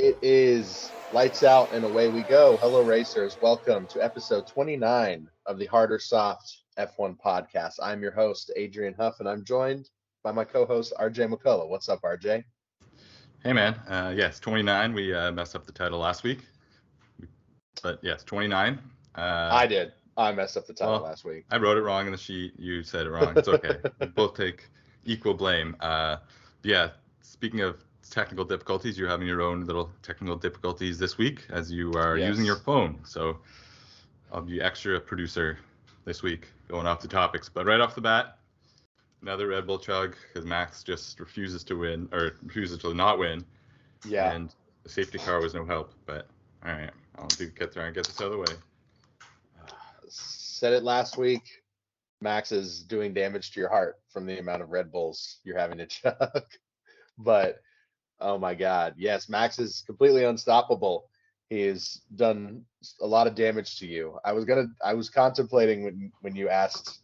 It is lights out and away we go. Hello, racers. Welcome to episode 29 of the Hard or Soft F1 podcast. I'm your host, Adrian Huff, and I'm joined by my co-host, RJ McCullough. What's up, RJ? Hey, man. Yes, 29. We messed up the title last week. But yes, 29. I did. I messed up the title last week. I wrote it wrong in the sheet. You said it wrong. It's okay. We both take equal blame. Yeah, speaking of technical difficulties, you're having your own little technical difficulties this week as you are using your phone. So I'll be extra producer this week, going off the topics. But right off the bat, another Red Bull chug because Max just refuses to not win. Yeah. And the safety car was no help. But all right, I'll try and get this out of the way. Said it last week. Max is doing damage to your heart from the amount of Red Bulls you're having to chug. But oh my God, yes, Max is completely unstoppable. He has done a lot of damage to you. I was contemplating when you asked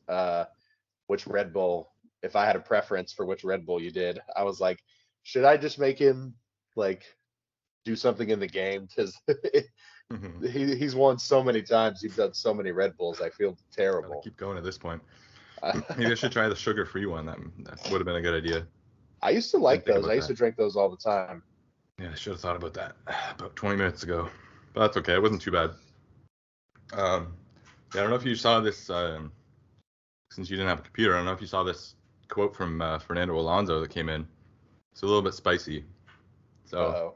which Red Bull, if I had a preference for which Red Bull you did. I was like, should I just make him like do something in the game? Because he's won so many times. He's done so many Red Bulls. I feel terrible. I'll keep going at this point. Maybe I should try the sugar-free one. That would have been a good idea. I used to like those. I used to drink those all the time. Yeah, I should have thought about that about 20 minutes ago. But that's okay. It wasn't too bad. Yeah, I don't know if you saw this, since you didn't have a computer, I don't know if you saw this quote from Fernando Alonso that came in. It's a little bit spicy. So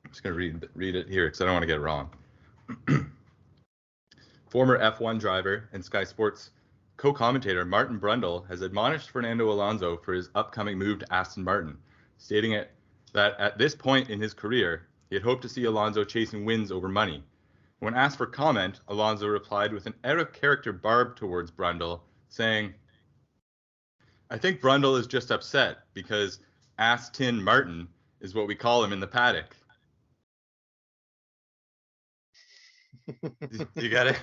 I'm just going to read it here because I don't want to get it wrong. Former F1 driver and Sky Sports co-commentator Martin Brundle has admonished Fernando Alonso for his upcoming move to Aston Martin, stating that at this point in his career, he had hoped to see Alonso chasing wins over money. When asked for comment, Alonso replied with an out-of-character barb towards Brundle, saying, "I think Brundle is just upset because Aston Martin is what we call him in the paddock." You got it?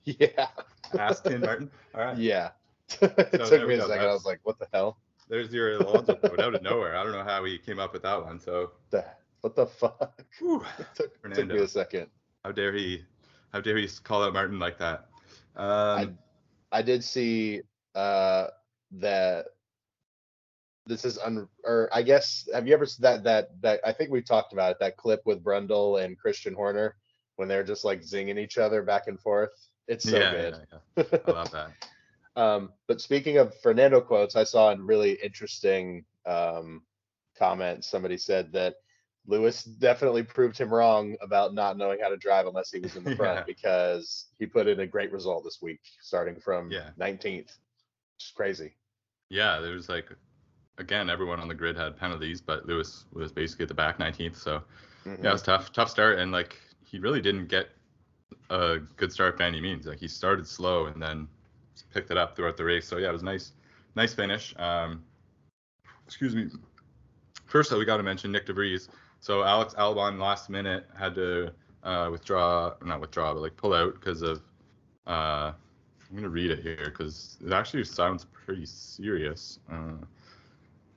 Yeah. Aston Martin? All right. Yeah. It took me a second. I was like, what the hell? There's your Alonso quote out of nowhere. I don't know how he came up with that one. So what the fuck? Whew. Took me a second. How dare he call out Martin like that? I did see that this is or I guess, have you ever seen that I think we talked about it, that clip with Brundle and Christian Horner when they're just like zinging each other back and forth? It's so good. Yeah. I love that. But speaking of Fernando quotes, I saw a really interesting comment. Somebody said that Lewis definitely proved him wrong about not knowing how to drive unless he was in the front because he put in a great result this week, starting from 19th. It's crazy. Yeah, there was like, again, everyone on the grid had penalties, but Lewis was basically at the back 19th. So yeah, it was tough start, and like he really didn't get a good start by any means. Like he started slow and then picked it up throughout the race. So yeah, it was nice finish. Excuse me. First, we got to mention Nyck De Vries. So Alex Albon last minute had to pull out because of I'm gonna read it here because it actually sounds pretty serious.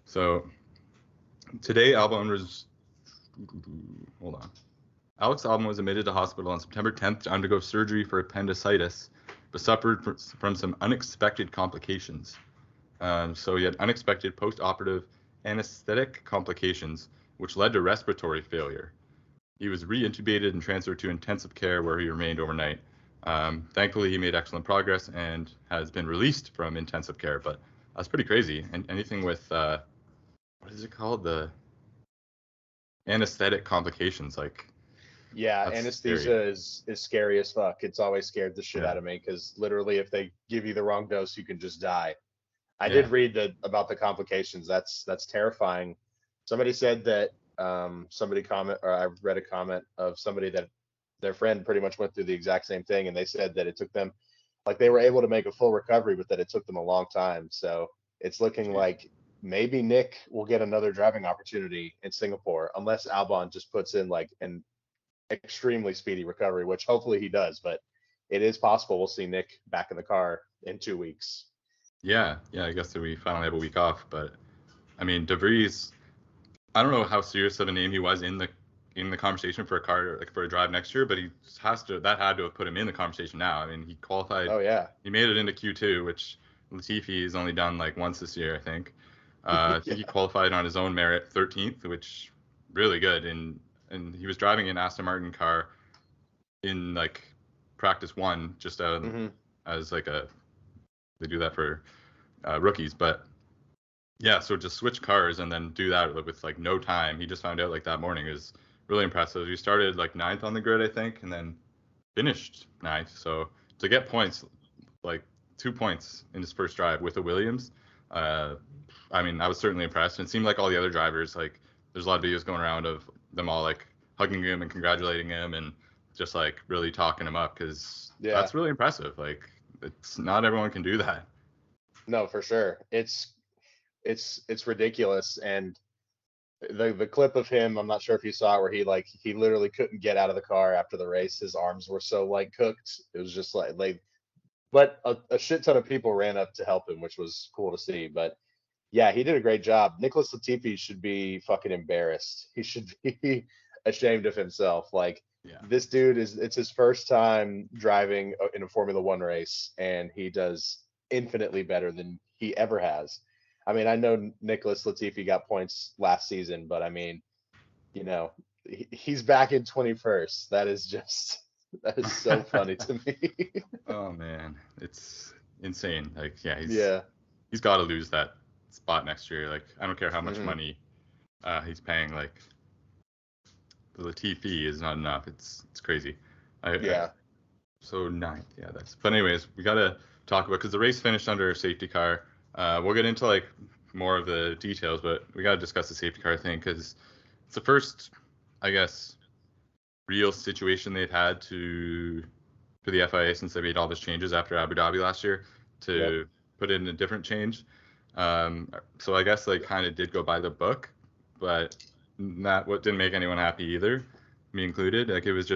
So today Albon was Alex Albon was admitted to hospital on September 10th to undergo surgery for appendicitis, but suffered from some unexpected complications. So he had unexpected post-operative anesthetic complications, which led to respiratory failure. He was re-intubated and transferred to intensive care where he remained overnight. Thankfully, he made excellent progress and has been released from intensive care, but that's pretty crazy. And anything with, what is it called? The anesthetic complications, like. Yeah, anesthesia is scary as fuck. It's always scared the shit out of me because literally if they give you the wrong dose, you can just die. I did read about the complications. That's terrifying. Somebody said that I read a comment of somebody that their friend pretty much went through the exact same thing, and they said that it took them, like they were able to make a full recovery, but that it took them a long time. So it's looking like maybe Nick will get another driving opportunity in Singapore unless Albon just puts in like an extremely speedy recovery, which hopefully he does, but it is possible we'll see Nick back in the car in 2 weeks. Yeah, I guess that we finally have a week off, but I mean, De Vries, I don't know how serious of a name he was in the in the conversation for a car, like for a drive next year, but that had to have put him in the conversation now. I mean, he qualified. Oh yeah. He made it into Q2, which Latifi has only done like once this year, I think. I think he qualified on his own merit 13th, which really good. And he was driving an Aston Martin car in like practice one, just as like they do that for rookies, but yeah, so just switch cars and then do that with like no time. He just found out like that morning is really impressive. He started like 9th on the grid, I think, and then finished 9th. So to get points, like 2 points in his first drive with a Williams, I mean, I was certainly impressed. And it seemed like all the other drivers, like there's a lot of videos going around of them all like hugging him and congratulating him and just like really talking him up because that's really impressive. Like it's not everyone can do that. No, for sure. It's ridiculous. And the clip of him, I'm not sure if you saw it, where he literally couldn't get out of the car after the race. His arms were so like cooked. It was just like but a shit ton of people ran up to help him, which was cool to see. But yeah, he did a great job. Nicholas Latifi should be fucking embarrassed. He should be ashamed of himself. Like this dude it's his first time driving in a Formula One race, and he does infinitely better than he ever has. I mean, I know Nicholas Latifi got points last season, but I mean, you know, he's back in 21st. That is so funny to me. Oh man, it's insane. Like he's got to lose that spot next year. Like I don't care how much money he's paying. Like the Latifi is not enough. It's crazy. So 9th, but anyways, we gotta talk about, because the race finished under a safety car. We'll get into like more of the details, but we gotta discuss the safety car thing because it's the first, I guess, real situation they've had for the FIA since they made all these changes after Abu Dhabi last year to put in a different change. So I guess they kind of did go by the book, but what didn't make anyone happy either, me included. Like it was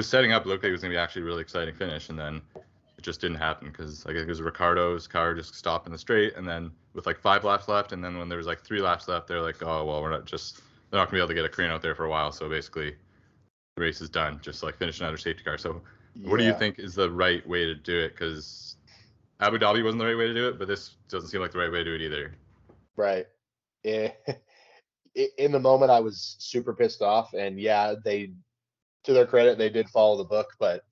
setting up, looked like it was gonna be actually a really exciting finish, and then it just didn't happen because like it was Ricardo's car just stopped in the straight, and then with like 5 laps left, and then when there was like 3 laps left, they're like, oh well, they're not gonna be able to get a crane out there for a while, so basically the race is done, just like finish another safety car. So what do you think is the right way to do it? Because Abu Dhabi wasn't the right way to do it, but this doesn't seem like the right way to do it either. Right. In the moment, I was super pissed off, and they, to their credit, they did follow the book. But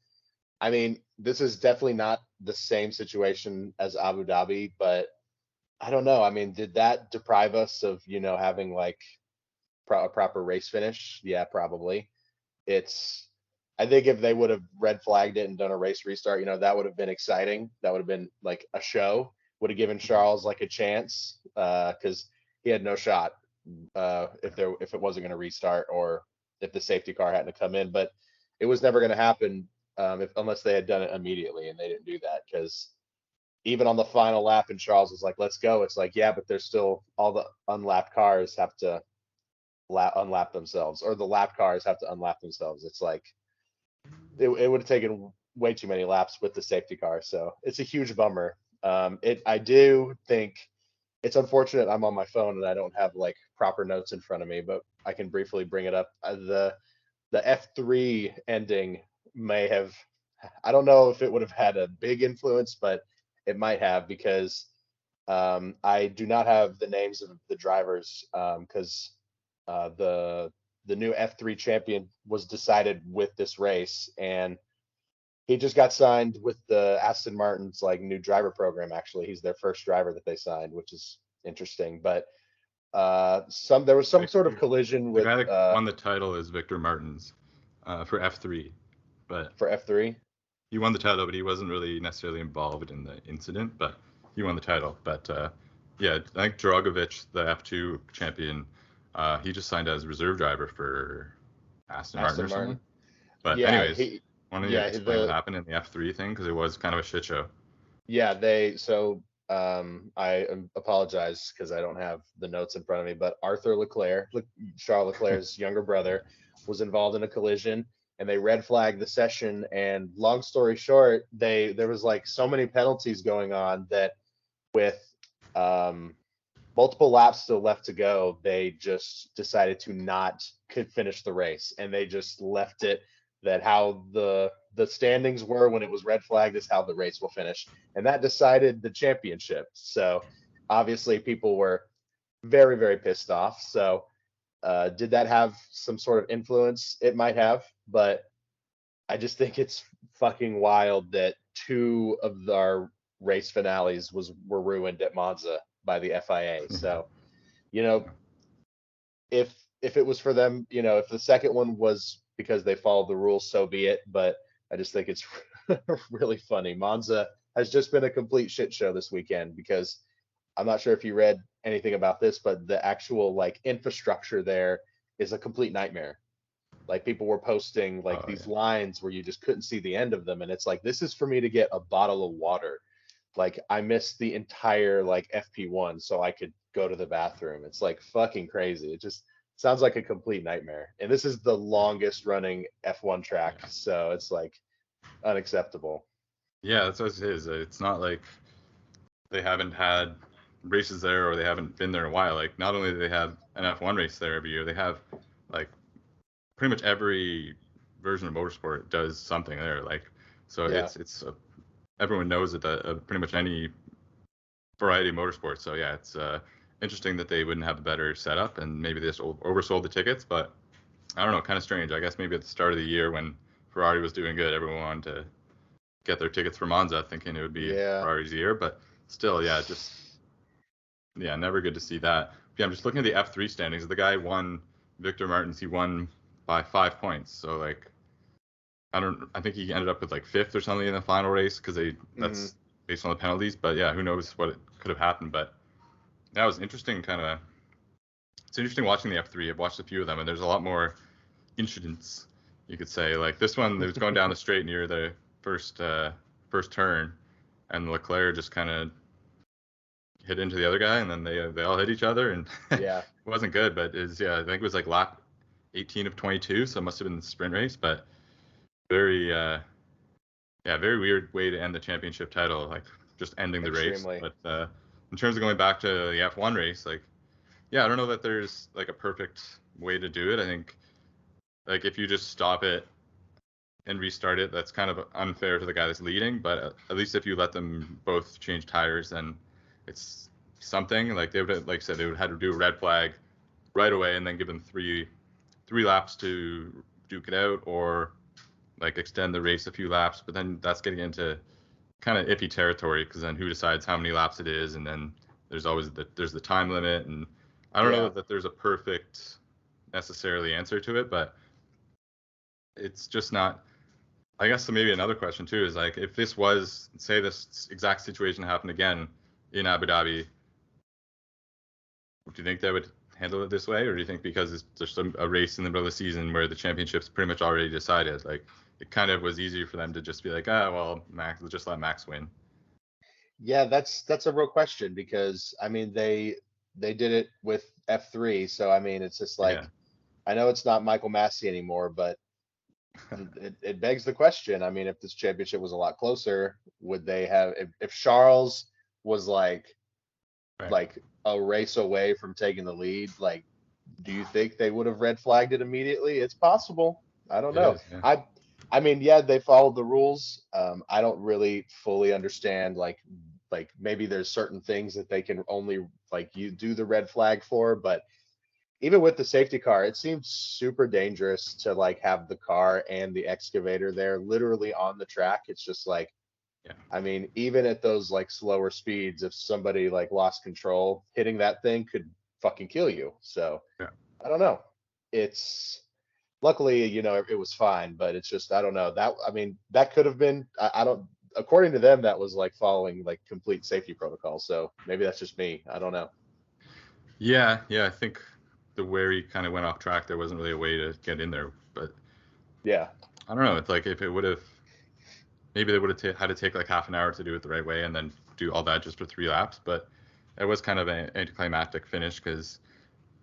I mean, this is definitely not the same situation as Abu Dhabi, but I don't know. I mean, did that deprive us of, having like a proper race finish? Yeah, probably. I think if they would have red flagged it and done a race restart, that would have been exciting. That would have been like a show. Would have given Charles like a chance, because he had no shot if it wasn't going to restart, or if the safety car hadn't come in. But it was never going to happen unless they had done it immediately, and they didn't do that, because even on the final lap and Charles was like, let's go, it's like, yeah, but there's still all the unlapped cars have to unlap themselves, or the lap cars have to unlap themselves. It's like it would have taken way too many laps with the safety car. So it's a huge bummer. I do think it's unfortunate I'm on my phone and I don't have like proper notes in front of me, but I can briefly bring it up. The F3 ending may have, I don't know if it would have had a big influence, but it might have, because I do not have the names of the drivers, because the new F3 champion was decided with this race, and he just got signed with the Aston Martin's like new driver program. Actually, he's their first driver that they signed, which is interesting. But there was some sort of collision with the guy that won the title is Victor Martins for F3, but for F3 he won the title, but he wasn't really necessarily involved in the incident, but he won the title. But I think Dragovic, the F2 champion, he just signed as reserve driver for Aston Martin or something. But anyways, why don't you explain what happened in the F3 thing, because it was kind of a shit show. Yeah, I apologize because I don't have the notes in front of me, but Arthur Leclerc, Charles Leclerc's younger brother, was involved in a collision, and they red flagged the session. And long story short, there was like so many penalties going on that with multiple laps still left to go, they just decided to not finish the race, and they just left it that how the standings were when it was red flagged is how the race will finish, and that decided the championship. So obviously people were very, very pissed off. So did that have some sort of influence? It might have, but I just think it's fucking wild that two of our race finales were ruined at Monza by the FIA. So, you know, if it was for them, if the second one was because they followed the rules, so be it. But I just think it's really funny. Monza has just been a complete shit show this weekend because I'm not sure if you read anything about this, but the actual like infrastructure there is a complete nightmare. Like people were posting like these lines where you just couldn't see the end of them, and it's like this is for me to get a bottle of water. Like I missed the entire like FP1 so I could go to the bathroom. It's like fucking crazy. It just sounds like a complete nightmare. And this is the longest running F1 track, so it's like unacceptable. Yeah, that's what it is. It's not like they haven't had races there or they haven't been there in a while. Like not only do they have an F1 race there every year, they have like pretty much every version of motorsport does something there. Like so, it's everyone knows it pretty much any variety of motorsports. So yeah, it's interesting that they wouldn't have a better setup, and maybe they just oversold the tickets. But I don't know, kind of strange. I guess maybe at the start of the year when Ferrari was doing good, everyone wanted to get their tickets for Monza, thinking it would be Ferrari's year. But still, never good to see that. Yeah, I'm just looking at the F3 standings. The guy won, Victor Martins. He won by 5 points. So like, I think he ended up with like 5th or something in the final race because that's based on the penalties. But yeah, who knows what it could have happened. But that was interesting. It's interesting watching the F3. I've watched a few of them, and there's a lot more incidents, you could say. Like this one, it was going down the straight near the first turn, and Leclerc just kind of hit into the other guy, and then they all hit each other, and it wasn't good. But I think it was like lap 18 of 22, so it must have been the sprint race. But very very weird way to end the championship title, like just ending the race. But in terms of going back to the F1 race, like I don't know that there's like a perfect way to do it. I think like if you just stop it and restart it, that's kind of unfair to the guy that's leading. But at least if you let them both change tires, then it's something. Like they would, like I said, they would have to do a red flag right away and then give them three laps to duke it out, or like extend the race a few laps. But then that's getting into kind of iffy territory, because then who decides how many laps it is, and then there's always the time limit, and I don't know that there's a perfect necessarily answer to it, but it's just not. I guess so. Maybe another question too is like, if this was, say, this exact situation happened again in Abu Dhabi, do you think they would handle it this way, or do you think because there's a race in the middle of the season where the championship's pretty much already decided, like it kind of was easier for them to just be like, well, Max, let's just let Max win? Yeah, that's a real question, because I mean they did it with F3, so I mean it's just like I know it's not Michael Massey anymore, but it begs the question. I mean, if this championship was a lot closer, would they have, if Charles was like a race away from taking the lead, like do you think they would have red flagged it immediately? It's possible. I don't know. I mean, they followed the rules. I don't really fully understand like maybe there's certain things that they can only like you do the red flag for, but even with the safety car, it seems super dangerous to like have the car and the excavator there literally on the track. It's just like, I mean, even at those like slower speeds, if somebody like lost control, hitting that thing could fucking kill you. So I don't know. It's luckily, it was fine, but it's just, I don't know that. I mean, that could have been, I don't, according to them, that was like following like complete safety protocol. So maybe that's just me. I don't know. Yeah. I think the where he kind of went off track, there wasn't really a way to get in there. But I don't know. It's like if it would have, maybe they would have had to take like half an hour to do it the right way and then do all that just for 3 laps. But it was kind of an anticlimactic finish, because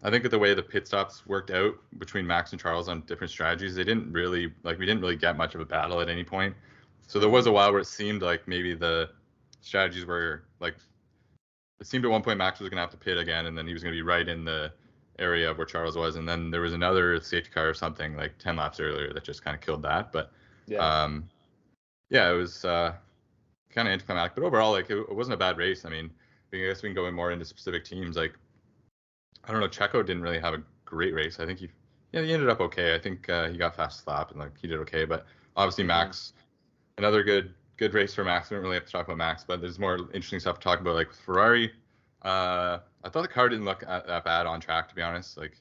I think that the way the pit stops worked out between Max and Charles on different strategies, we didn't really get much of a battle at any point. So there was a while where it seemed like maybe the strategies were like it seemed at one point Max was going to have to pit again, and then he was going to be right in the area where Charles was, and then there was another safety car or something like 10 laps earlier that just kind of killed that. But it was kind of anticlimactic. But overall, like it wasn't a bad race. I mean, I guess we can go in more into specific teams. Like I don't know, Checo didn't really have a great race. I think he ended up okay. I think he got fast lap and like he did okay. But obviously Max, another good race for Max. We don't really have to talk about Max, but there's more interesting stuff to talk about. Like with Ferrari, I thought the car didn't look that bad on track, to be honest. Like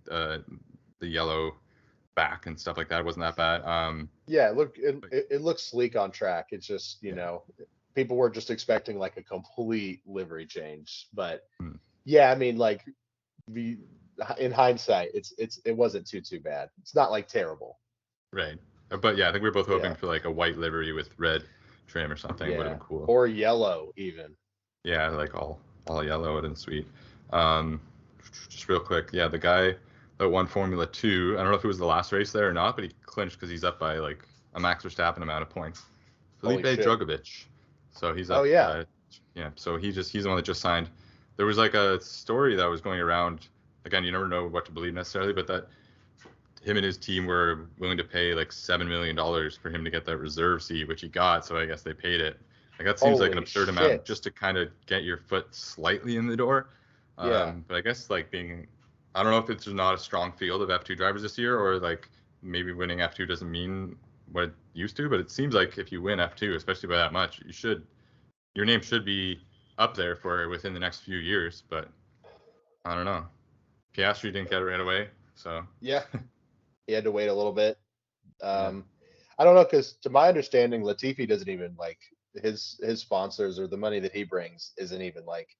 the yellow back and stuff like that wasn't that bad. It looks sleek on track. It's just people were just expecting like a complete livery change, but I mean, like in hindsight, it wasn't too bad. It's not like terrible, right? But I think we were both hoping for like a white livery with red trim or something. Would have been cool, or yellow even. Yeah, like all yellow would have been sweet. Just real quick, the guy that won Formula 2, I don't know if it was the last race there or not, but he clinched because he's up by like a Max Verstappen amount of points. Felipe Drugovich. So he's up. Oh yeah. So he's the one that just signed. There was like a story that was going around. Again, you never know what to believe necessarily, but that him and his team were willing to pay like $7 million for him to get that reserve seat, which he got. So I guess they paid it. Like that seems like an absurd amount just to kind of get your foot slightly in the door. But I guess like I don't know if it's not a strong field of F2 drivers this year, or like maybe winning F2 doesn't mean what it used to, but it seems like if you win F2, especially by that much, your name should be up there for within the next few years. But I don't know. Piastri didn't get it right away, so he had to wait a little bit. I don't know, because to my understanding, Latifi doesn't even like his sponsors or the money that he brings isn't even like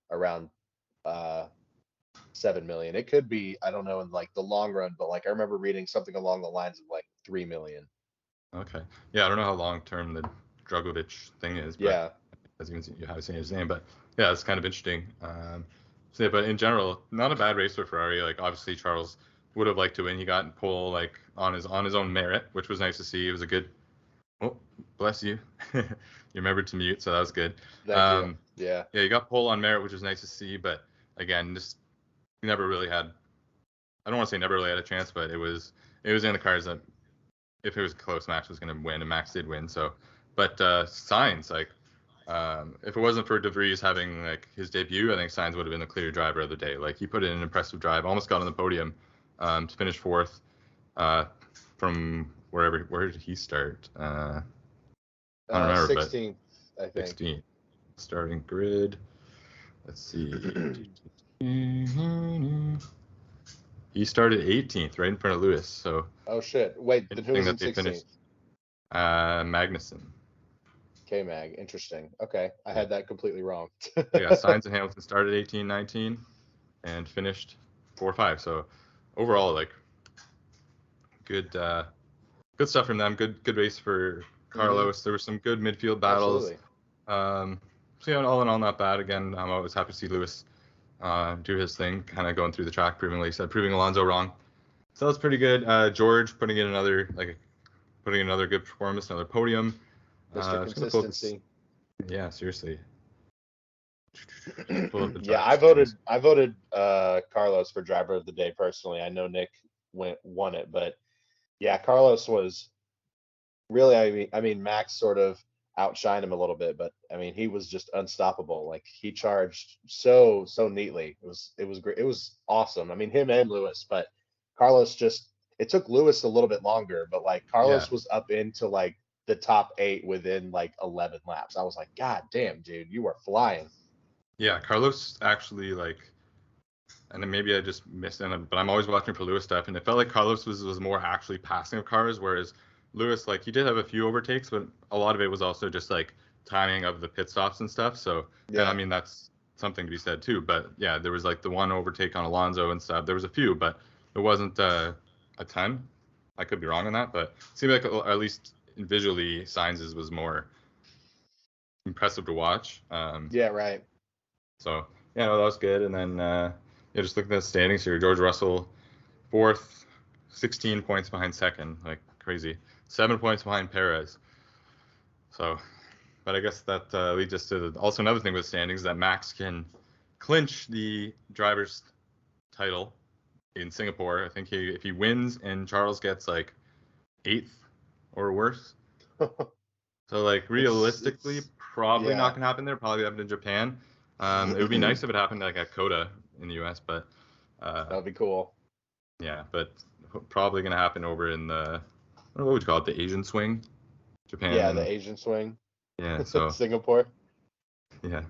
around 7 million. It could be, I don't know, in like the long run, but like I remember reading something along the lines of like 3 million. Okay. I don't know how long term the Drugovich thing is, but as you can see, you haven't seen his name, but it's kind of interesting. But in general, not a bad race for Ferrari. Like obviously Charles would have liked to win. He got in pole like on his own merit, which was nice to see. It was a good. Oh, bless you. You remembered to mute, so that was good. Thank you. Yeah, you got pole on merit, which was nice to see. But again, just never really had. I don't want to say never really had a chance, but it was in the cards that if it was a close, Max was going to win, and Max did win. So, but Sainz, like, if it wasn't for De Vries having like his debut, I think Sainz would have been the clear driver of the day. Like he put in an impressive drive, almost got on the podium to finish fourth from where did he start? I don't remember, 16th, I think. 16th. Starting grid. Let's see. He started 18th, right in front of Lewis. So. Oh shit! Wait, then who was in 16th? Magnussen. K-Mag, interesting. Okay, I had that completely wrong. Sainz and Hamilton started 18-19 and finished 4-5. So overall, like good stuff from them. Good race for Carlos. There were some good midfield battles. Absolutely. All in all, not bad. Again, I'm always happy to see Lewis do his thing, kind of going through the track, proving Alonso wrong. So that's pretty good. George putting in another good performance, another podium. Mr. Consistency. Seriously. I voted Carlos for driver of the day personally. I know Nick won it, but Carlos was really, I mean Max sort of outshined him a little bit, but I mean he was just unstoppable. Like he charged so neatly. It was great. It was awesome. I mean him and Lewis, but Carlos it took Lewis a little bit longer, but like Carlos was up into like the top 8 within like 11 laps. I was like, God damn, dude, you are flying. Yeah, Carlos actually like, and then maybe I just missed it, but I'm always watching for Lewis stuff, and it felt like Carlos was more actually passing of cars, whereas Lewis, like, he did have a few overtakes, but a lot of it was also just like timing of the pit stops and stuff. So, and I mean that's something to be said too. But there was like the one overtake on Alonso and stuff. There was a few, but it wasn't a ton. I could be wrong on that, but it seemed like at least visually Sainz's was more impressive to watch. Right. So that was good. And then just looking at the standings here, George Russell fourth, 16 points behind second, like crazy, 7 points behind Perez. So But I guess that leads us to also another thing with standings, that Max can clinch the driver's title in Singapore. I think if he wins and Charles gets like 8th or worse. So like realistically, probably not gonna happen there. Probably happen in Japan. It would be nice if it happened like at COTA in the US, but that would be cool. Yeah, but probably gonna happen over in what would you call it, the Asian swing, Japan. Yeah, the Asian swing. Yeah, so Singapore. Yeah,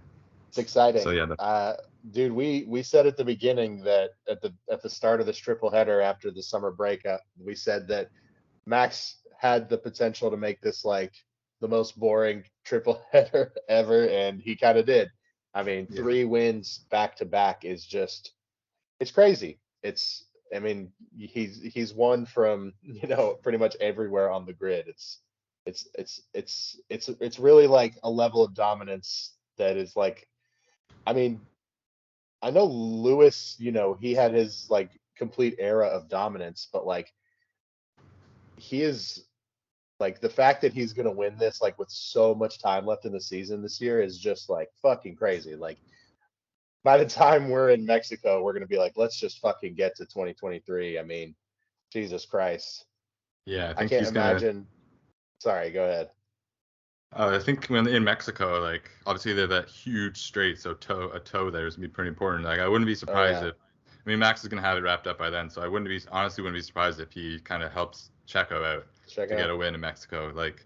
it's exciting. So yeah, dude, we said at the beginning that at the start of this triple header after the summer break, we said that Max had the potential to make this like the most boring triple header ever, and he kind of did. I mean, 3 wins back to back is just, it's crazy. I mean, he's won from, pretty much everywhere on the grid. It's really like a level of dominance that is like, I mean, I know Lewis, he had his like complete era of dominance, but like he is like, the fact that he's going to win this like with so much time left in the season this year is just like fucking crazy. Like by the time we're in Mexico, we're going to be like, let's just fucking get to 2023. I mean, Jesus Christ. Yeah, I can't imagine. Sorry, go ahead. I think when in Mexico, like obviously they're that huge straight, so a toe there is gonna be pretty important. Like I wouldn't be surprised if, I mean, Max is gonna have it wrapped up by then, so I honestly wouldn't be surprised if he kind of helps Checo out to get a win in Mexico. Like,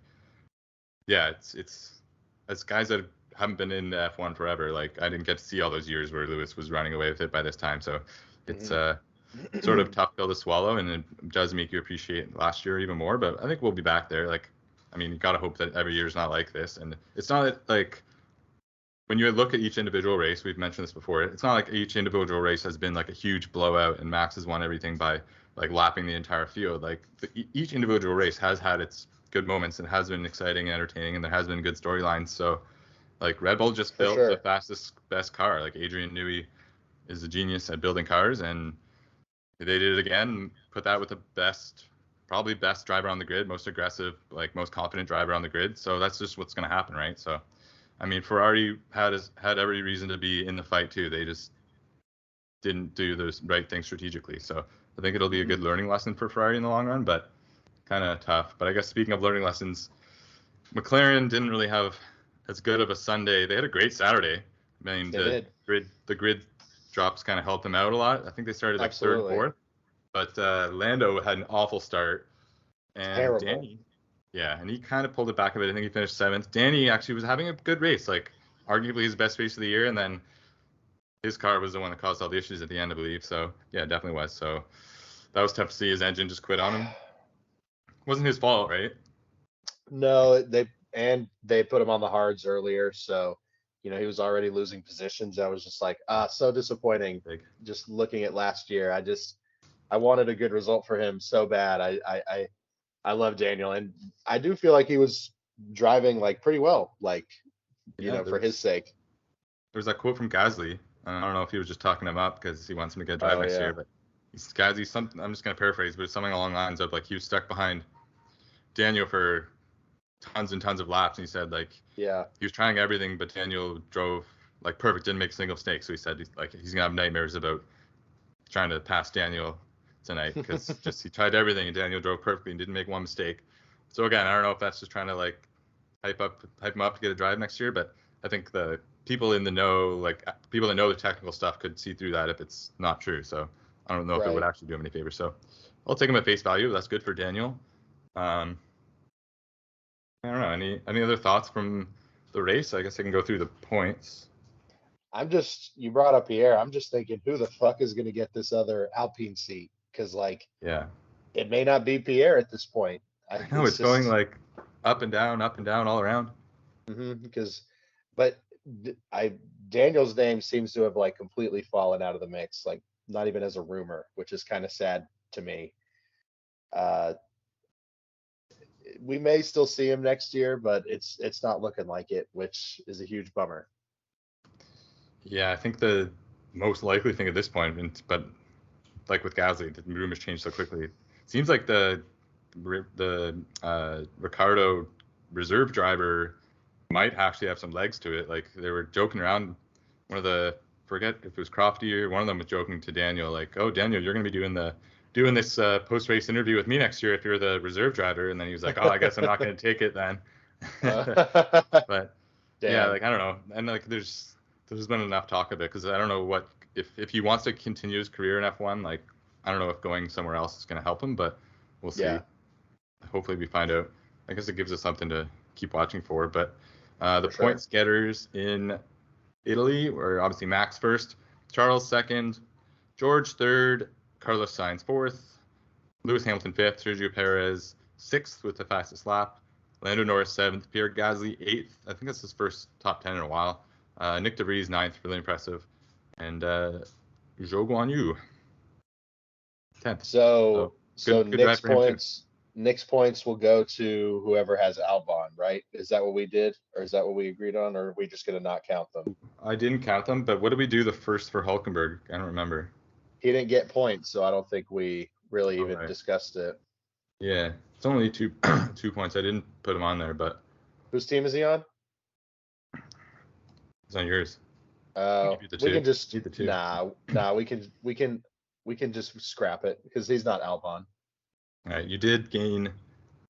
yeah, it's as guys that haven't been in F1 forever. Like I didn't get to see all those years where Lewis was running away with it by this time, so it's sort of tough pill to swallow, and it does make you appreciate last year even more. But I think we'll be back there. Like, I mean, you gotta hope that every year is not like this, and it's not like when you look at each individual race. We've mentioned this before. It's not like each individual race has been like a huge blowout, and Max has won everything by like lapping the entire field. Like each individual race has had its good moments and has been exciting and entertaining, and there has been good storylines. So, like Red Bull just built the fastest, best car. Like Adrian Newey is a genius at building cars, and they did it again. Put that with the probably best driver on the grid, most aggressive, like most confident driver on the grid. So that's just what's going to happen, right? So, I mean, Ferrari had every reason to be in the fight too. They just didn't do the right thing strategically. So I think it'll be a good learning lesson for Ferrari in the long run, but kind of tough. But I guess speaking of learning lessons, McLaren didn't really have as good of a Sunday. They had a great Saturday. I mean, the grid drops kind of helped them out a lot. I think they started like 3rd, 4th. But Lando had an awful start, and Danny, and he kind of pulled it back a bit. I think he finished 7th. Danny actually was having a good race, like arguably his best race of the year, and then his car was the one that caused all the issues at the end, I believe. So yeah, it definitely was. So that was tough to see. His engine just quit on him. Wasn't his fault, right? No, they put him on the hards earlier, so he was already losing positions. I was just like, so disappointing. Just looking at last year, I wanted a good result for him so bad. I love Daniel, and I do feel like he was driving like pretty well, like for his sake. There was that quote from Gasly. I don't know if he was just talking him up because he wants him to get a drive next year, but Gasly, something, I'm just gonna paraphrase, but it's something along the lines of like he was stuck behind Daniel for tons and tons of laps, and he said like he was trying everything, but Daniel drove like perfect, didn't make a single mistake. So he said he's gonna have nightmares about trying to pass Daniel tonight because just he tried everything and Daniel drove perfectly and didn't make one mistake. So again, I don't know if that's just trying to like hype him up to get a drive next year, but I think the people in the know, like people that know the technical stuff, could see through that if it's not true. So I don't know if it would actually do him any favor. So I'll take him at face value. That's good for Daniel. I don't know. Any other thoughts from the race? I guess I can go through the points. You brought up Pierre. I'm just thinking, who the fuck is going to get this other Alpine seat? Because it may not be Pierre at this point. I know it's going like up and down all around. But Daniel's name seems to have like completely fallen out of the mix, like not even as a rumor, which is kind of sad to me. We may still see him next year, but it's not looking like it, which is a huge bummer. Yeah, I think the most likely thing at this point, but like with Gasly, the rumors change so quickly. It seems like the Ricardo reserve driver might actually have some legs to it. Like they were joking around. Forget if it was Crofty or one of them was joking to Daniel, like, "Oh, Daniel, you're going to be doing this post-race interview with me next year if you're the reserve driver." And then he was like, "Oh, I guess I'm not going to take it then." But yeah, like I don't know, and like there's been enough talk of it because I don't know what if he wants to continue his career in F1. Like I don't know if going somewhere else is going to help him, but we'll see. Yeah. Hopefully we find out. I guess it gives us something to keep watching for. But the sure. points getters in Italy were obviously Max first, Charles second, George third, Carlos Sainz fourth, Lewis Hamilton fifth, Sergio Perez sixth with the fastest lap, Lando Norris seventh, Pierre Gasly eighth. I think that's his first top 10 in a while. Nyck De Vries ninth, really impressive, and Zhou Guanyu 10th. So good Nick's points will go to whoever has Albon, right? Is that what we did, or is that what we agreed on, or are we just going to not count them? I didn't count them, but what did we do the first for Hulkenberg? I don't remember. He didn't get points, so I don't think we really even discussed it. Yeah, it's only 2 points. I didn't put him on there, but whose team is he on? It's on yours. We can just we can just scrap it because he's not Albon. All right, you did gain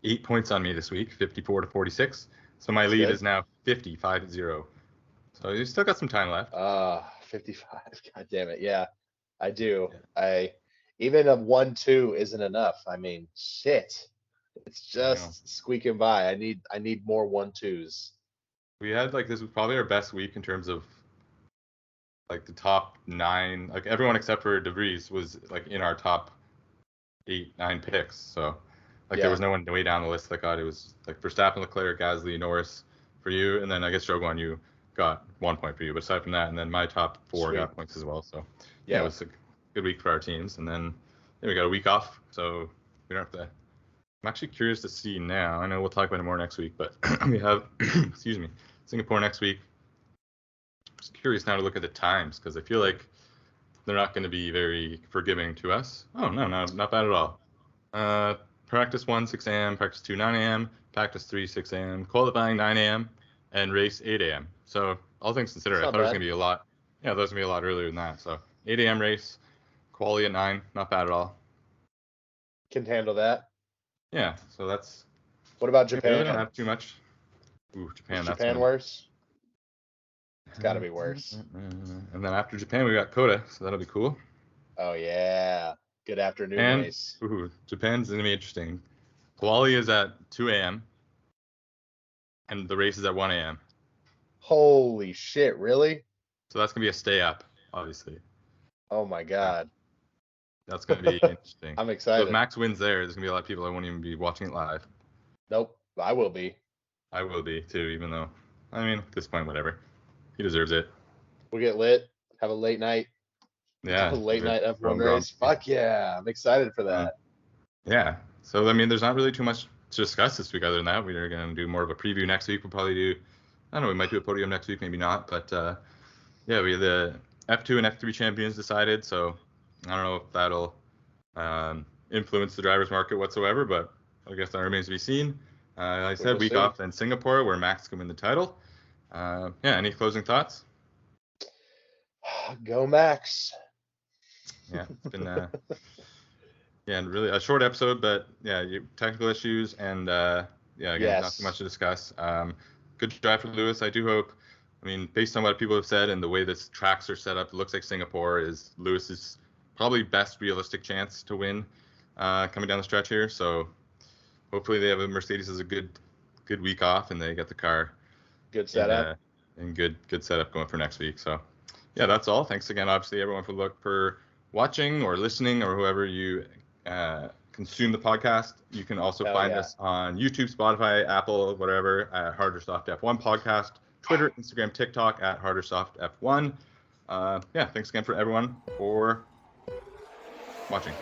8 points on me this week, 54 to 46. So my lead is now 55-0. So you still got some time left. 55. God damn it. Yeah, I do. Yeah. Even a 1-2 isn't enough. I mean, shit. It's just squeaking by. I need more 1-2s. We had this was probably our best week in terms of the top 9. Like everyone except for De Vries was in our top 8-9 picks. So there was no one way down the list that got it. Was Verstappen, Leclerc, Gasly, Norris for you, and then I guess Zhou Guanyu got 1 point for you. But aside from that, and then my top 4 got points as well. So it was a good week for our teams. And then we got a week off, so we don't have to. I'm actually curious to see now. I know we'll talk about it more next week, but we have Singapore next week. Just curious now to look at the times because I feel like they're not going to be very forgiving to us. Oh, no, not bad at all. Practice 1, 6 a.m., practice 2, 9 a.m., practice 3, 6 a.m., qualifying 9 a.m., and race 8 a.m. So all things considered, I thought it was going to be a lot. Yeah, that was going to be a lot earlier than that. So 8 a.m. race, quali at 9, not bad at all. Can handle that. Yeah, so that's. What about Japan? We really don't have too much. Ooh, Japan. Is Japan worse? It's got to be worse. And then after Japan, we got Coda, so that'll be cool. Oh, yeah. Good afternoon race. Ooh, Japan's going to be interesting. Quali is at 2 a.m. and the race is at 1 a.m. Holy shit, really? So that's going to be a stay up, obviously. Oh, my God. That's going to be interesting. I'm excited. So if Max wins there's going to be a lot of people that won't even be watching it live. Nope, I will be. I will be, too, even though, I mean, at this point, whatever. He deserves it. We'll get lit, have a late night. Yeah. A late night F1 race. Fuck yeah, I'm excited for that. Yeah. So, I mean, there's not really too much to discuss this week other than that. We're going to do more of a preview next week. We'll probably do, I don't know, we might do a podium next week, maybe not. But, yeah, we have the F2 and F3 champions decided. So, I don't know if that'll influence the driver's market whatsoever, but I guess that remains to be seen. Like I said, week off in Singapore where Max can win the title. Yeah, any closing thoughts? Go Max. Yeah, it's been really a short episode, but yeah, technical issues and again, not too much to discuss. Good drive for Lewis. I do hope. I mean, based on what people have said and the way this tracks are set up, it looks like Singapore is Lewis's probably best realistic chance to win coming down the stretch here. So hopefully they have a Mercedes as a good week off and they get the car good setup and good setup going for next week. So yeah, that's all. Thanks again, obviously, everyone for watching or listening or whoever you consume the podcast. You can also find us on YouTube, Spotify, Apple, whatever, at Harder Soft F1 Podcast, Twitter, Instagram, TikTok at Harder Soft F1. Yeah, thanks again for everyone for watching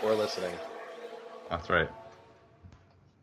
or listening. That's right.